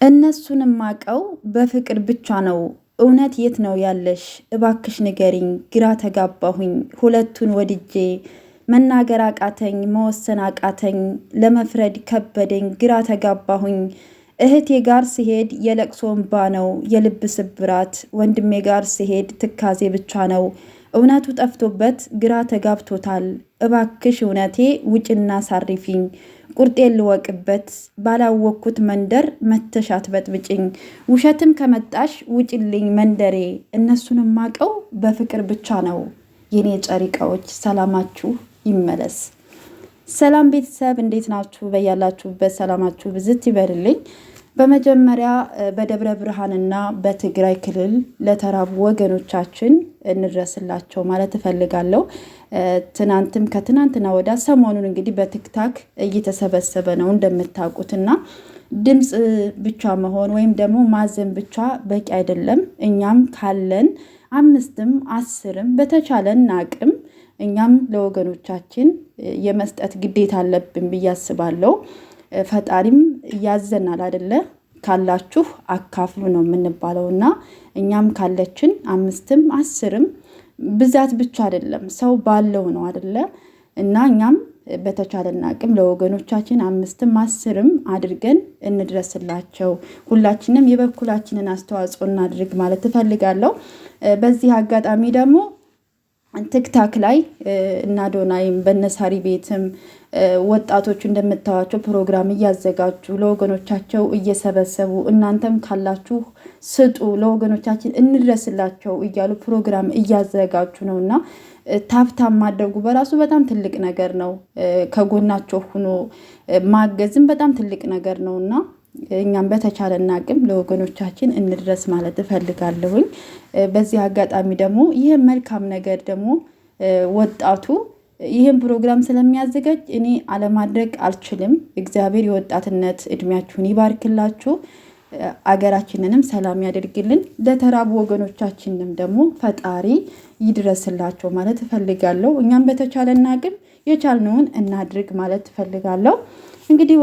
እነሱንም ማቀው በፍቅር ብቻ ነው። እውነት የት ነው ያለሽ? እባክሽ ንገሪኝ፣ ግራ ተጋባሁኝ። ሁለቱን ወድጄ መናገር አቃተኝ፣ መወሰን አቃተኝ፣ ለመፍረድ ከበደኝ፣ ግራ ተጋባሁኝ። እህቴ ጋር ስሄድ የለቅሶ እንባ ነው የልብ ስብራት፣ ወንድሜ ጋር ስሄድ ትካዜ ብቻ ነው። እውነቱ ጠፍቶበት ግራ ተጋብቶታል። እባክሽ እውነቴ ውጭና ሳሪፊኝ፣ ቁርጤን ልወቅበት፣ ባላወቅኩት መንደር መተሽ አትበጥብጭኝ። ውሸትም ከመጣሽ ውጭልኝ መንደሬ፣ እነሱንም ማቀው በፍቅር ብቻ ነው። የኔ ጨሪቃዎች ሰላማችሁ ይመለስ። ሰላም ቤተሰብ እንዴት ናችሁ? በያላችሁበት ሰላማችሁ ብዝት ይበልልኝ። በመጀመሪያ በደብረ ብርሃንና በትግራይ ክልል ለተራቡ ወገኖቻችን እንድረስላቸው ማለት እፈልጋለሁ። ትናንትም ከትናንትና ወዳ ሰሞኑን እንግዲህ በቲክታክ እየተሰበሰበ ነው እንደምታውቁትና ድምፅ ብቻ መሆን ወይም ደግሞ ማዘን ብቻ በቂ አይደለም። እኛም ካለን 5ም 10ም በተቻለን አቅም እኛም ለወገኖቻችን የመስጠት ግዴታ አለብን ብዬ አስባለሁ። ፈጣሪም ያዘናል አይደለ? ካላችሁ አካፍሉ ነው የምንባለው እና እኛም ካለችን 5ም 10ም ብዛት ብቻ አይደለም ሰው ባለው ነው አይደለ? እና እኛም በተቻለን አቅም ለወገኖቻችን 5ም 10ም አድርገን እንድረስላቸው። ሁላችንም የበኩላችንን አስተዋጽኦ እናድርግ ማለት እፈልጋለሁ። በዚህ አጋጣሚ ደግሞ ቲክታክ ላይ እና ዶናይም በነሳሪ ቤትም ወጣቶቹ እንደምታዋቸው ፕሮግራም እያዘጋጁ ለወገኖቻቸው እየሰበሰቡ እናንተም ካላችሁ ስጡ ለወገኖቻችን እንድረስላቸው እያሉ ፕሮግራም እያዘጋጁ ነው እና ታብታብ ማድረጉ በራሱ በጣም ትልቅ ነገር ነው። ከጎናቸው ሆኖ ማገዝም በጣም ትልቅ ነገር ነው እና እኛም በተቻለና አቅም ለወገኖቻችን እንድረስ ማለት እፈልጋለሁኝ። በዚህ አጋጣሚ ደግሞ ይህ መልካም ነገር ደግሞ ወጣቱ ይህን ፕሮግራም ስለሚያዘጋጅ እኔ አለማድረግ አልችልም። እግዚአብሔር የወጣትነት እድሜያችሁን ይባርክላችሁ፣ አገራችንንም ሰላም ያደርግልን፣ ለተራቡ ወገኖቻችንም ደግሞ ፈጣሪ ይድረስላቸው ማለት እፈልጋለሁ። እኛም በተቻለና አቅም የቻልነውን እናድርግ ማለት እፈልጋለሁ። እንግዲህ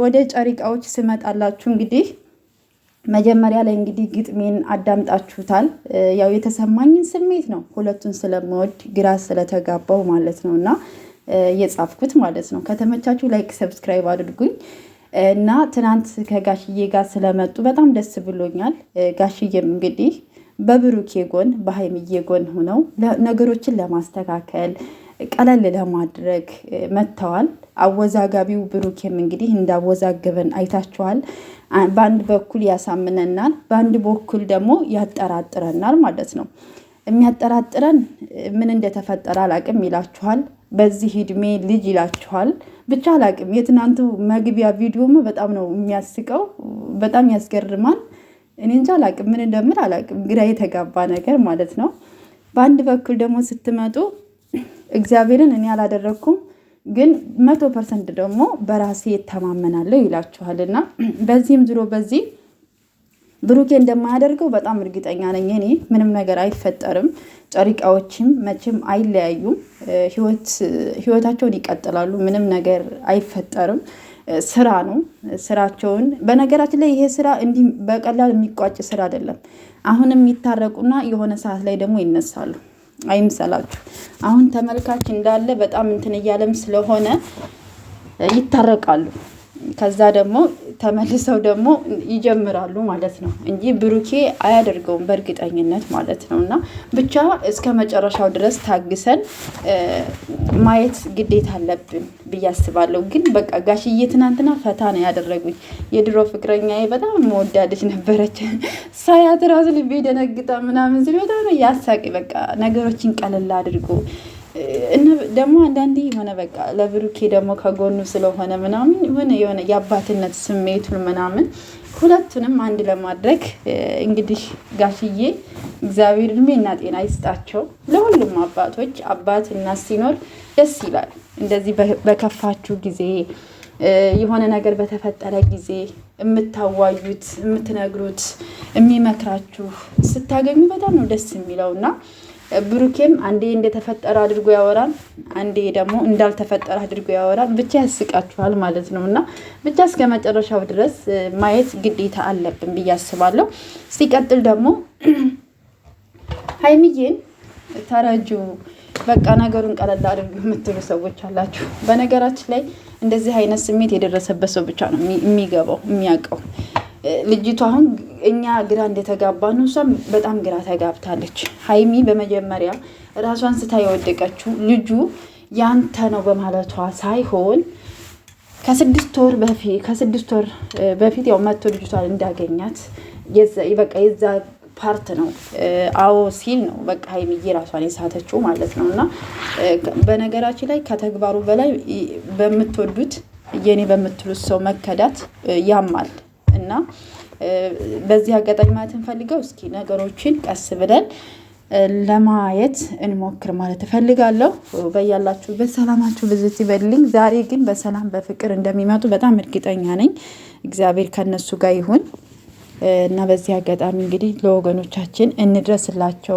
ወደ ጨሪቃዎች ስመጣላችሁ እንግዲህ መጀመሪያ ላይ እንግዲህ ግጥሜን አዳምጣችሁታል። ያው የተሰማኝን ስሜት ነው ሁለቱን ስለምወድ ግራ ስለተጋባው ማለት ነው እና የጻፍኩት ማለት ነው። ከተመቻችሁ ላይክ ሰብስክራይብ አድርጉኝ እና ትናንት ከጋሽዬ ጋር ስለመጡ በጣም ደስ ብሎኛል። ጋሽዬም እንግዲህ በብሩኬ ጎን በሀይምዬ ጎን ሆነው ነገሮችን ለማስተካከል ቀለል ለማድረግ መጥተዋል። አወዛጋቢው ብሩኬም እንግዲህ እንዳወዛገበን አይታችኋል። በአንድ በኩል ያሳምነናል፣ በአንድ በኩል ደግሞ ያጠራጥረናል ማለት ነው። የሚያጠራጥረን ምን እንደተፈጠረ አላቅም ይላችኋል። በዚህ እድሜ ልጅ ይላችኋል። ብቻ አላቅም። የትናንቱ መግቢያ ቪዲዮም በጣም ነው የሚያስቀው፣ በጣም ያስገርማል። እኔ እንጃ አላቅም፣ ምን እንደምል አላቅም። ግራ የተጋባ ነገር ማለት ነው። በአንድ በኩል ደግሞ ስትመጡ እግዚአብሔርን እኔ አላደረግኩም ግን 100% ደግሞ በራሴ የተማመናለሁ ይላችኋል። እና በዚህም ዝሮ በዚህ ብሩኬ እንደማያደርገው በጣም እርግጠኛ ነኝ። እኔ ምንም ነገር አይፈጠርም። ጨሪቃዎችም መቼም አይለያዩም፣ ህይወታቸውን ይቀጥላሉ። ምንም ነገር አይፈጠርም። ስራ ነው፣ ስራቸውን። በነገራችን ላይ ይሄ ስራ እንዲህ በቀላል የሚቋጭ ስራ አይደለም። አሁንም ይታረቁና የሆነ ሰዓት ላይ ደግሞ ይነሳሉ። አይምሰላችሁ። አሁን ተመልካች እንዳለ በጣም እንትን እያለም ስለሆነ ይታረቃሉ። ከዛ ደግሞ ተመልሰው ደግሞ ይጀምራሉ ማለት ነው እንጂ ብሩኬ አያደርገውም በእርግጠኝነት ማለት ነው። እና ብቻ እስከ መጨረሻው ድረስ ታግሰን ማየት ግዴታ አለብን ብዬ አስባለሁ። ግን በቃ ጋሽዬ ትናንትና ፈታ ነው ያደረጉኝ። የድሮ ፍቅረኛዬ በጣም መወዳደች ነበረች። ሳያት ራሱ ልቤ ደነግጣ ምናምን ሲል በጣም ነው ያሳቂ። በቃ ነገሮችን ቀለል አድርጎ እና ደግሞ አንዳንዴ የሆነ በቃ ለብሩኬ ደግሞ ከጎኑ ስለሆነ ምናምን የሆነ የአባትነት ስሜቱን ምናምን ሁለቱንም አንድ ለማድረግ እንግዲህ ጋሽዬ እግዚአብሔር እድሜና ጤና ይስጣቸው። ለሁሉም አባቶች አባት እናት ሲኖር ደስ ይላል። እንደዚህ በከፋችሁ ጊዜ የሆነ ነገር በተፈጠረ ጊዜ የምታዋዩት፣ የምትነግሩት፣ የሚመክራችሁ ስታገኙ በጣም ነው ደስ የሚለውና ብሩኬም አንዴ እንደተፈጠረ አድርጎ ያወራል፣ አንዴ ደግሞ እንዳልተፈጠረ አድርጎ ያወራል። ብቻ ያስቃችኋል ማለት ነው። እና ብቻ እስከ መጨረሻው ድረስ ማየት ግዴታ አለብን ብዬ አስባለሁ። ሲቀጥል ደግሞ ሀይሚዬን ተረጁ በቃ ነገሩን ቀለል አድርጉ የምትሉ ሰዎች አላችሁ። በነገራችን ላይ እንደዚህ አይነት ስሜት የደረሰበት ሰው ብቻ ነው የሚገባው የሚያውቀው። ልጅቷ አሁን እኛ ግራ እንደተጋባ ነው፣ እሷም በጣም ግራ ተጋብታለች። ሀይሚ በመጀመሪያ ራሷን ስታ የወደቀችው ልጁ ያንተ ነው በማለቷ ሳይሆን ከስድስት ወር በፊት ያው መቶ ልጅቷን እንዳገኛት በቃ የዛ ፓርት ነው አዎ ሲል ነው በቃ ሀይሚዬ ራሷን የሳተችው ማለት ነው። እና በነገራችን ላይ ከተግባሩ በላይ በምትወዱት የኔ በምትሉት ሰው መከዳት ያማል። እና በዚህ አጋጣሚ ማለት እንፈልገው እስኪ ነገሮችን ቀስ ብለን ለማየት እንሞክር ማለት እፈልጋለሁ። በያላችሁ በሰላማችሁ ብዝት ይበልልኝ። ዛሬ ግን በሰላም በፍቅር እንደሚመጡ በጣም እርግጠኛ ነኝ። እግዚአብሔር ከነሱ ጋር ይሁን እና በዚህ አጋጣሚ እንግዲህ ለወገኖቻችን እንድረስላቸው።